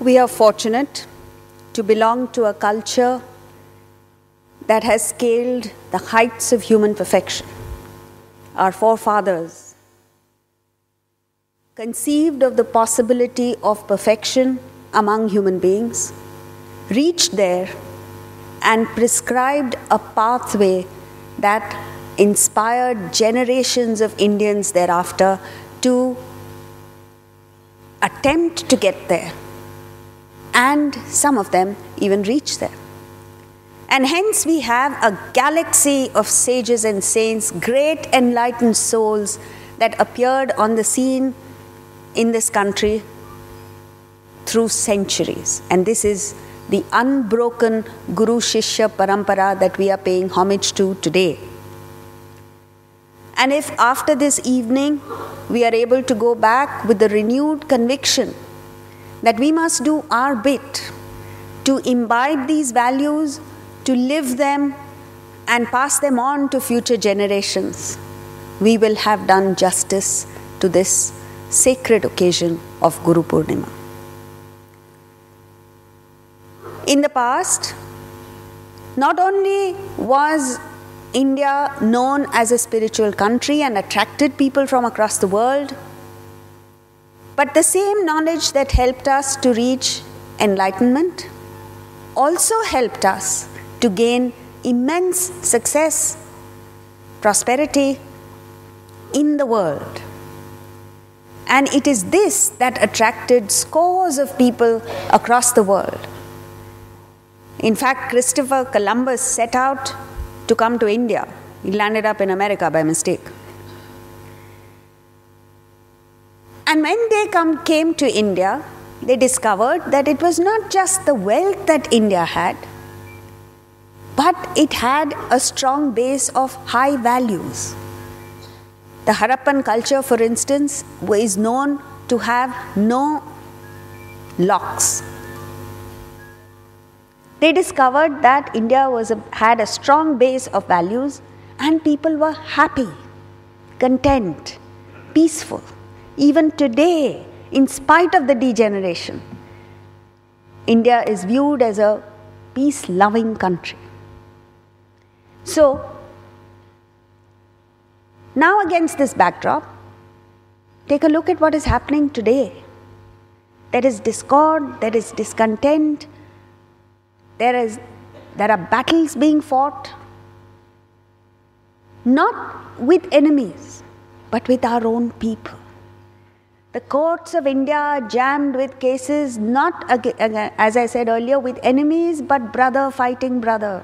We are fortunate to belong to a culture that has scaled the heights of human perfection. Our forefathers conceived of the possibility of perfection among human beings, reached there, and prescribed a pathway that inspired generations of Indians thereafter to attempt to get there, and some of them even reach there. And hence we have a galaxy of sages and saints, great enlightened souls that appeared on the scene in this country through centuries. And this is the unbroken Guru Shishya Parampara that we are paying homage to today. And if after this evening we are able to go back with the renewed conviction that we must do our bit to imbibe these values, to live them and pass them on to future generations, we will have done justice to this sacred occasion of Guru Purnima. In the past, not only was India known as a spiritual country and attracted people from across the world, but the same knowledge that helped us to reach enlightenment also helped us to gain immense success, prosperity in the world. And it is this that attracted scores of people across the world. In fact, Christopher Columbus set out to come to India. He landed up in America by mistake. And when they came to India, they discovered that it was not just the wealth that India had, but it had a strong base of high values. The Harappan culture, for instance, is known to have no locks. They discovered that India had a strong base of values and people were happy, content, peaceful. Even today, in spite of the degeneration, India is viewed as a peace-loving country. So, now against this backdrop, take a look at what is happening today. There is discord, there is discontent, there are battles being fought, not with enemies, but with our own people. The courts of India are jammed with cases, not, as I said earlier, with enemies, but brother fighting brother,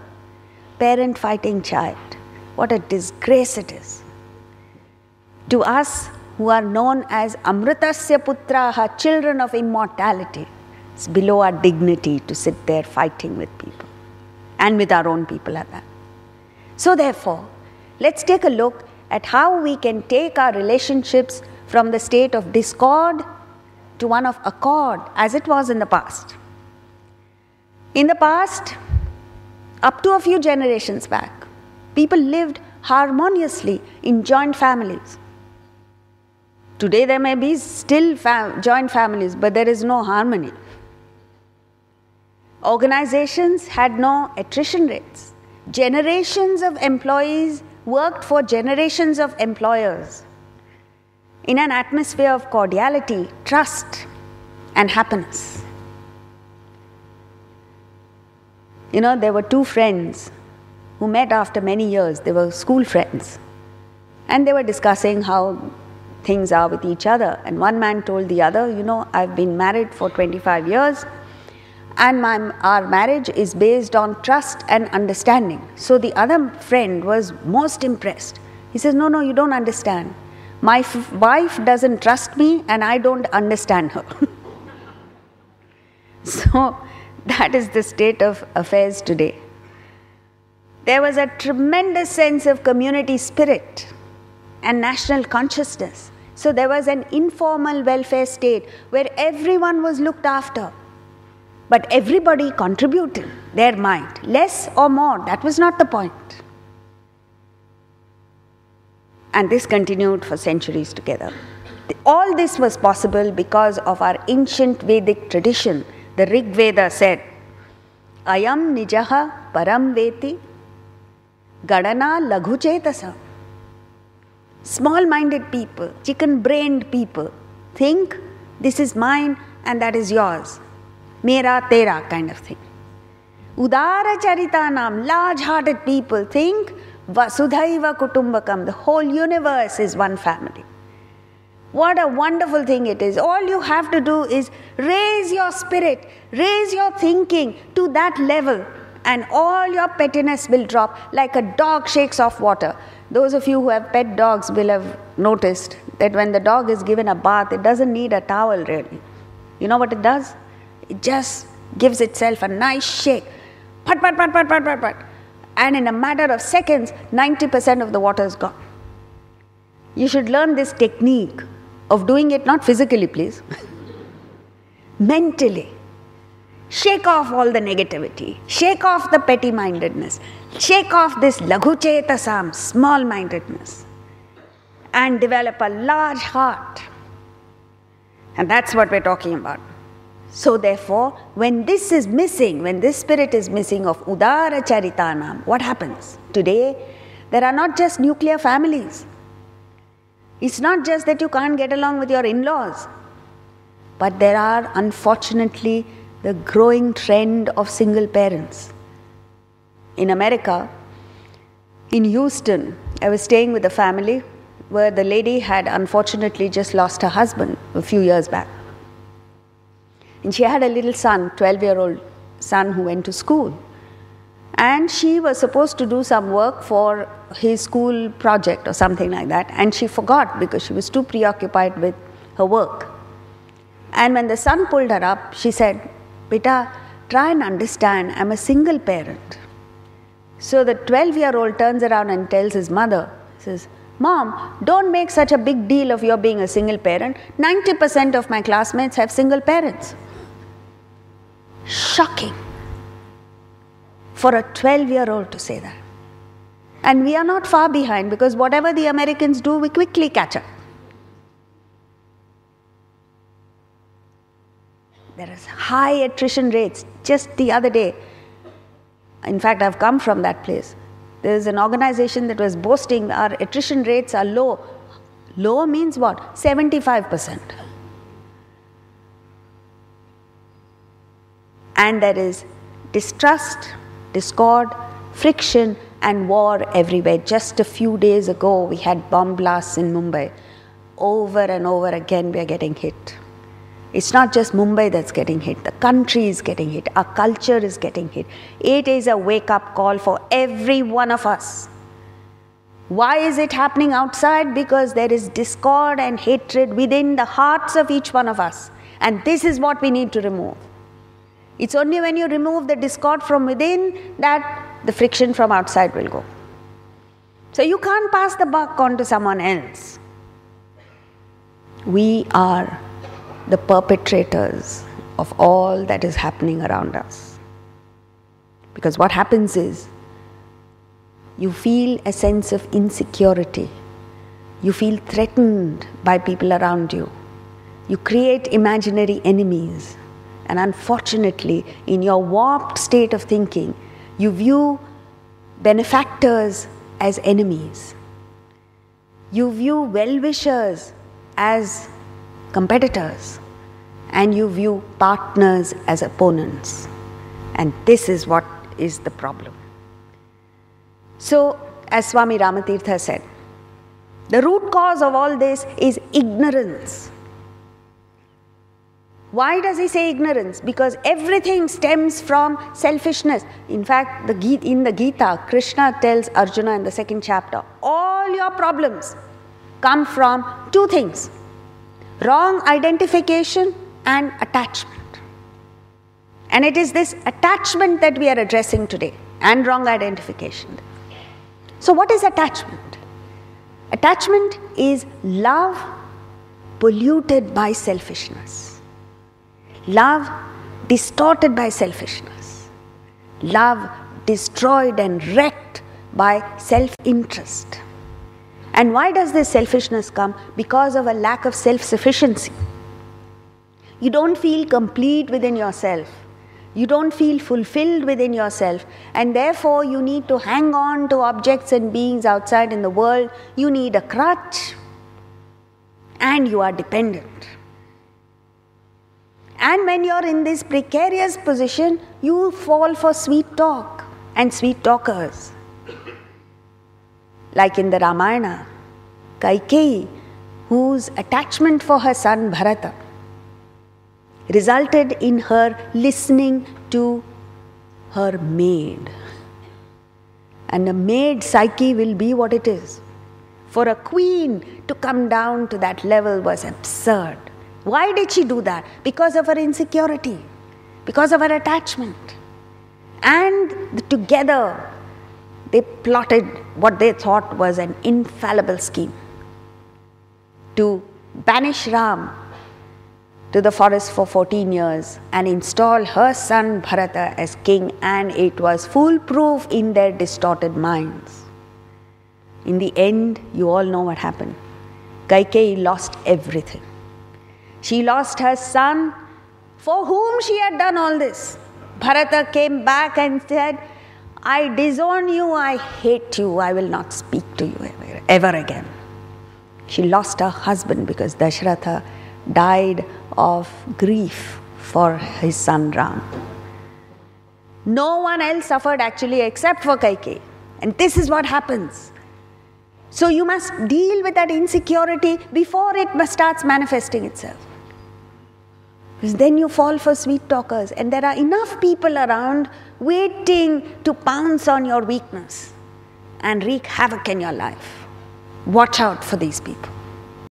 parent fighting child. What a disgrace it is. To us who are known as Amritasya Putraha, children of immortality, it's below our dignity to sit there fighting with people, and with our own people at that. So therefore, let's take a look at how we can take our relationships from the state of discord to one of accord, as it was in the past. In the past, up to a few generations back, people lived harmoniously in joint families. Today there may be still joint families, but there is no harmony. Organizations had no attrition rates. Generations of employees worked for generations of employers in an atmosphere of cordiality, trust, and happiness. You know, there were two friends who met after many years. They were school friends. And they were discussing how things are with each other. And one man told the other, you know, I've been married for 25 years and our marriage is based on trust and understanding. So the other friend was most impressed. He says, no, you don't understand. My wife doesn't trust me and I don't understand her. So that is the state of affairs today. There was a tremendous sense of community spirit and national consciousness. So there was an informal welfare state where everyone was looked after. But everybody contributed their might, less or more, that was not the point. And this continued for centuries together. All this was possible because of our ancient Vedic tradition The Rig Veda said, Ayam nijaha param veti gadana laghuchetasa. Small-minded people, chicken-brained people think this is mine and that is yours. Mera tera kind of thing. Udara charitanam, large-hearted people think Vasudhaiva Kutumbakam, the whole universe is one family. What a wonderful thing it is. All you have to do is raise your spirit, raise your thinking to that level, and all your pettiness will drop like a dog shakes off water. Those of you who have pet dogs will have noticed that when the dog is given a bath, it doesn't need a towel really. You know what it does? It just gives itself a nice shake. Pat, pat, pat, pat, pat, pat, pat. And in a matter of seconds, 90% of the water is gone. You should learn this technique of doing it not physically, please. Mentally. Shake off all the negativity. Shake off the petty-mindedness. Shake off this laghuchetasam, small-mindedness. And develop a large heart. And that's what we're talking about. So therefore, when this is missing, when this spirit is missing of Udara Charitanam, what happens? Today, there are not just nuclear families. It's not just that you can't get along with your in-laws, but there are, unfortunately, the growing trend of single parents. In America, in Houston, I was staying with a family where the lady had unfortunately just lost her husband a few years back. And she had a little son, 12-year-old son who went to school. And she was supposed to do some work for his school project or something like that. And she forgot because she was too preoccupied with her work. And when the son pulled her up, she said, Beta, try and understand, I'm a single parent. So the 12-year-old turns around and tells his mother, says, Mom, don't make such a big deal of your being a single parent. 90% of my classmates have single parents. Shocking for a 12-year-old to say that. And we are not far behind because whatever the Americans do, we quickly catch up. There is high attrition rates. Just the other day, in fact, I've come from that place. There is an organization that was boasting our attrition rates are low. Low means what? 75%. And there is distrust, discord, friction and war everywhere. Just a few days ago, we had bomb blasts in Mumbai. Over and over again, we are getting hit. It's not just Mumbai that's getting hit. The country is getting hit. Our culture is getting hit. It is a wake-up call for every one of us. Why is it happening outside? Because there is discord and hatred within the hearts of each one of us. And this is what we need to remove. It's only when you remove the discord from within that the friction from outside will go. So you can't pass the buck on to someone else. We are the perpetrators of all that is happening around us. Because what happens is, you feel a sense of insecurity. You feel threatened by people around you. You create imaginary enemies. And unfortunately, in your warped state of thinking, you view benefactors as enemies. You view well-wishers as competitors. And you view partners as opponents. And this is what is the problem. So, as Swami Ramatirtha said, the root cause of all this is ignorance. Why does he say ignorance? Because everything stems from selfishness. In fact, in the Gita, Krishna tells Arjuna in the 2nd chapter, all your problems come from two things: wrong identification and attachment. And it is this attachment that we are addressing today, and wrong identification. So what is attachment? Attachment is love polluted by selfishness. Love distorted by selfishness. Love destroyed and wrecked by self-interest. And why does this selfishness come? Because of a lack of self-sufficiency. You don't feel complete within yourself. You don't feel fulfilled within yourself, and therefore you need to hang on to objects and beings outside in the world. You need a crutch, and you are dependent. And when you're in this precarious position, you fall for sweet talk and sweet talkers. Like in the Ramayana, Kaikeyi, whose attachment for her son Bharata resulted in her listening to her maid. And a maid psyche will be what it is. For a queen to come down to that level was absurd. Why did she do that? Because of her insecurity, because of her attachment. And together they plotted what they thought was an infallible scheme to banish Ram to the forest for 14 years and install her son Bharata as king, and it was foolproof in their distorted minds. In the end, you all know what happened. Kaikeyi lost everything. She lost her son, for whom she had done all this. Bharata came back and said, I disown you, I hate you, I will not speak to you ever again. She lost her husband because Dasharatha died of grief for his son Ram. No one else suffered actually except for Kaikeyi. And this is what happens. So you must deal with that insecurity before it starts manifesting itself. Because then you fall for sweet talkers, and there are enough people around waiting to pounce on your weakness and wreak havoc in your life. Watch out for these people.